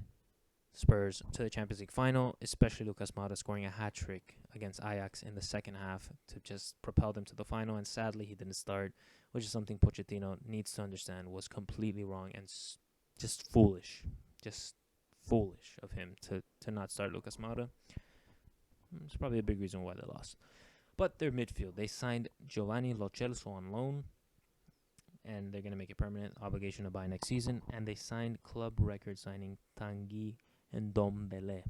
Spurs to the Champions League final, especially Lucas Moura scoring a hat-trick against Ajax in the second half to just propel them to the final, and sadly he didn't start, which is something Pochettino needs to understand was completely wrong and just foolish of him to not start Lucas Moura. It's probably a big reason why they lost. But their midfield, they signed Giovanni Lo Celso on loan, and they're going to make it permanent obligation to buy next season. And they signed club record signing Tanguy and Ndombele.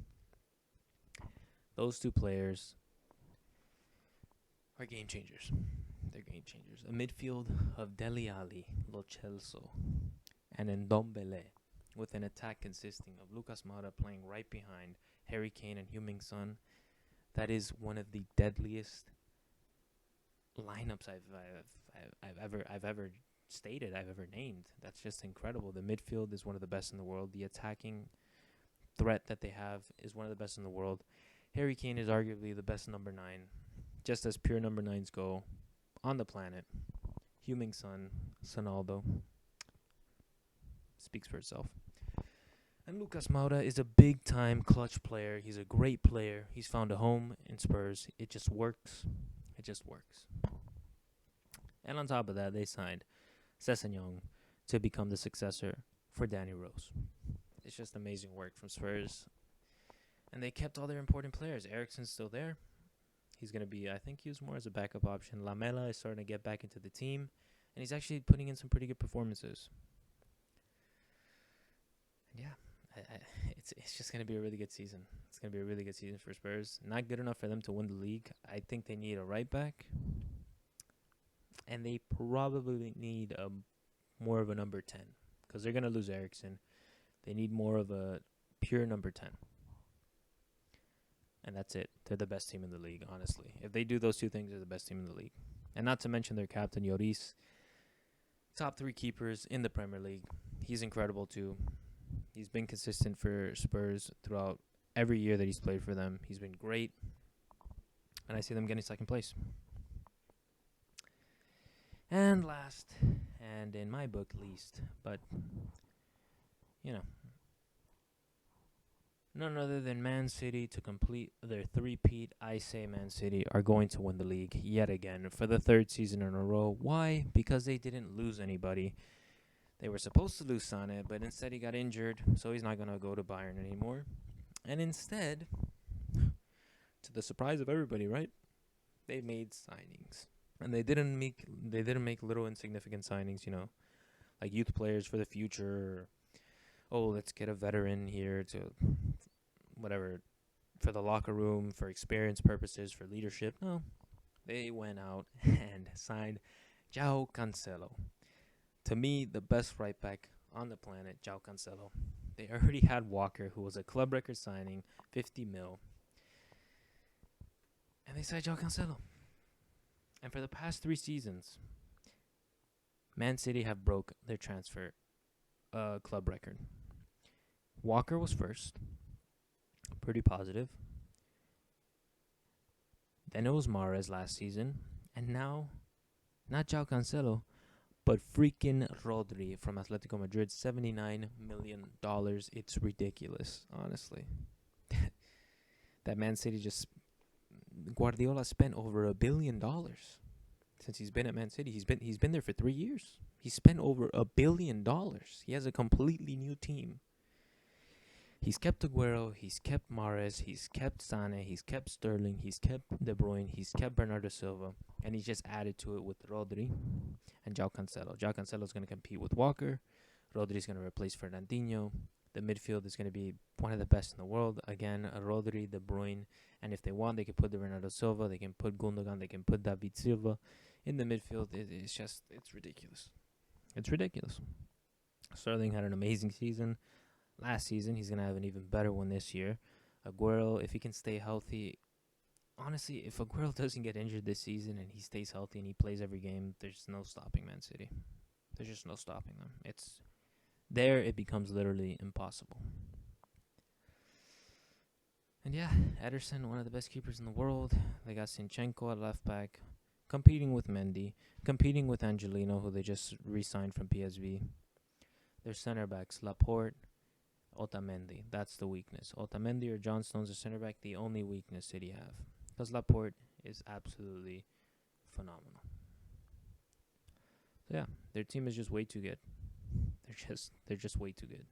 Those two players are game changers. They're game changers. A midfield of Dele Alli, Lo Celso, and Ndombele, with an attack consisting of Lucas Moura playing right behind Harry Kane and Heung-min Son. That is one of the deadliest lineups I've ever stated, I've ever named. That's just incredible. The midfield is one of the best in the world. The attacking threat that they have is one of the best in the world. Harry Kane is arguably the best number 9, just as pure number 9s go on the planet. Heung-min Son, Sonaldo, speaks for itself. And Lucas Moura is a big-time clutch player. He's a great player. He's found a home in Spurs. It just works. It just works. And on top of that, they signed Sessegnon to become the successor for Danny Rose. It's just amazing work from Spurs. And they kept all their important players. Eriksen's still there. He's going to be, I think, used more as a backup option. Lamela is starting to get back into the team. And he's actually putting in some pretty good performances. And yeah, it's just going to be a really good season. It's going to be a really good season for Spurs. Not good enough for them to win the league. I think they need a right back. And they probably need more of a number 10. Because they're going to lose Eriksen. They need more of a pure number 10. And that's it. They're the best team in the league, honestly. If they do those two things, they're the best team in the league. And not to mention their captain, Lloris. Top 3 keepers in the Premier League. He's incredible, too. He's been consistent for Spurs throughout every year that he's played for them. He's been great. And I see them getting second place. And last, and in my book least, but, you know, none other than Man City to complete their three-peat. I say Man City are going to win the league yet again for the 3rd season in a row. Why? Because they didn't lose anybody. They were supposed to lose Sané, but instead he got injured, so he's not going to go to Bayern anymore. And instead, to the surprise of everybody, right, they made signings. And they didn't make little insignificant signings, you know, like youth players for the future. Or, let's get a veteran here to whatever, for the locker room, for experience purposes, for leadership. No, they went out and signed João Cancelo. To me, the best right back on the planet, João Cancelo. They already had Walker, who was a club record signing, 50 mil. And they signed João Cancelo. And for the past 3 seasons, Man City have broke their transfer club record. Walker was first. Pretty positive. Then it was Mahrez last season. And now, not João Cancelo, but freaking Rodri from Atletico Madrid, $79 million. It's ridiculous, honestly. That Man City just... Guardiola spent over $1 billion since he's been at Man City. He's been there for 3 years. He spent over $1 billion. He has a completely new team. He's kept Aguero, he's kept Mahrez, he's kept Sané, he's kept Sterling, he's kept De Bruyne, he's kept Bernardo Silva, and he's just added to it with Rodri and João Cancelo. João Cancelo is going to compete with Walker. Rodri is going to replace Fernandinho. The midfield is going to be one of the best in the world. Again, Rodri, De Bruyne, and if they want, they can put Bernardo Silva, they can put Gundogan, they can put David Silva in the midfield. It's ridiculous. It's ridiculous. Sterling had an amazing season last season. He's going to have an even better one this year. Aguero, if he can stay healthy, honestly, if Aguero doesn't get injured this season and he stays healthy and he plays every game, there's no stopping Man City. There's just no stopping them. It becomes literally impossible. And yeah, Ederson, one of the best keepers in the world. They got Zinchenko at left back, competing with Mendy, competing with Angelino, who they just re-signed from PSV. Their center backs, Laporte, Otamendi. That's the weakness. Otamendi or John Stones, the center back, the only weakness City have. Because Laporte is absolutely phenomenal. So yeah, their team is just way too good. They're just way too good.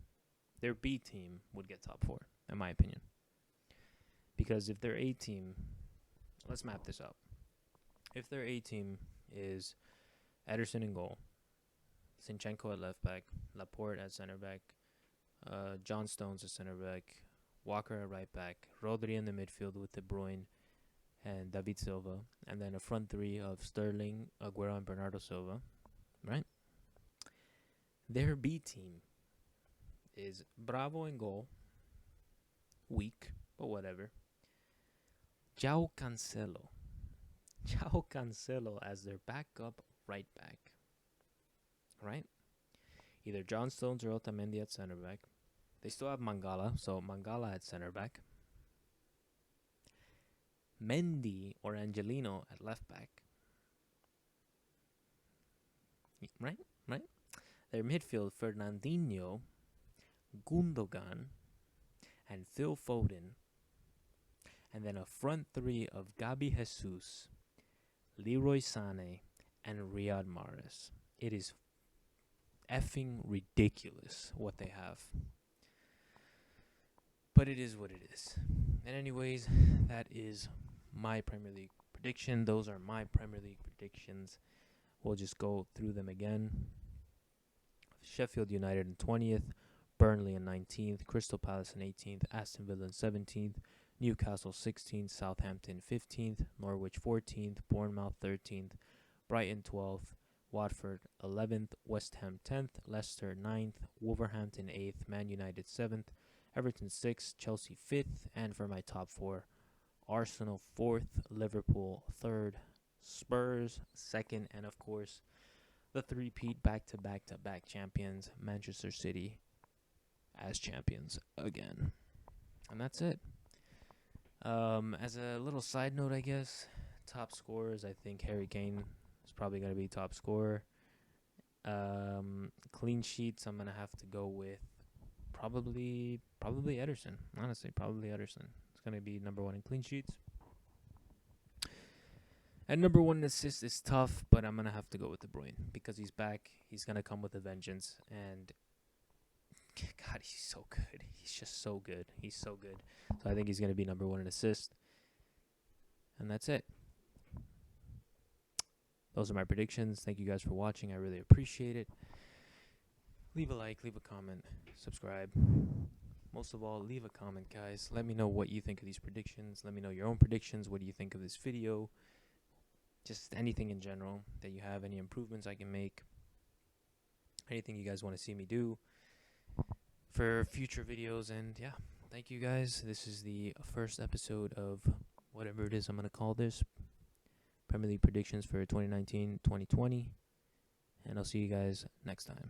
Their B team would get top 4, in my opinion. Because if their A team, let's map this out. If their A team is Ederson in goal, Zinchenko at left back, Laporte at center back, John Stones at center back, Walker at right back, Rodri in the midfield with De Bruyne, and David Silva, and then a front three of Sterling, Aguero, and Bernardo Silva, right? Their B team is Bravo in goal. Weak, but whatever. João Cancelo. João Cancelo as their backup right back. Right? Either John Stones or Otamendi at center back. They still have Mangala, so Mangala at center back. Mendy or Angelino at left back. Right? Their midfield, Fernandinho, Gundogan, and Phil Foden. And then a front three of Gabi Jesus, Leroy Sané, and Riyad Mahrez. It is effing ridiculous what they have. But it is what it is. And anyways, that is my Premier League prediction. Those are my Premier League predictions. We'll just go through them again. Sheffield United in 20th, Burnley in 19th, Crystal Palace in 18th, Aston Villa in 17th, Newcastle 16th, Southampton 15th, Norwich 14th, Bournemouth 13th, Brighton 12th, Watford 11th, West Ham 10th, Leicester 9th, Wolverhampton 8th, Man United 7th, Everton 6th, Chelsea 5th, and for my top four, Arsenal 4th, Liverpool 3rd, Spurs 2nd, and of course, the three-peat back-to-back champions, Manchester City, as champions again. And that's it. As a little side note, I guess, top scorers, I think Harry Kane is probably going to be top scorer. Clean sheets, I'm going to have to go with probably Ederson. Honestly, probably Ederson. It's going to be number one in clean sheets. And number one in assists is tough, but I'm going to have to go with De Bruyne because he's back. He's going to come with a vengeance. And God, he's so good. He's just so good. He's so good. So I think he's going to be number one in assists. And that's it. Those are my predictions. Thank you guys for watching. I really appreciate it. Leave a like, leave a comment, subscribe. Most of all, leave a comment, guys. Let me know what you think of these predictions. Let me know your own predictions. What do you think of this video? Just anything in general that you have, any improvements I can make, anything you guys want to see me do for future videos. And yeah, thank you guys. This is the first episode of whatever it is I'm going to call this, Premier League predictions for 2019-2020, and I'll see you guys next time.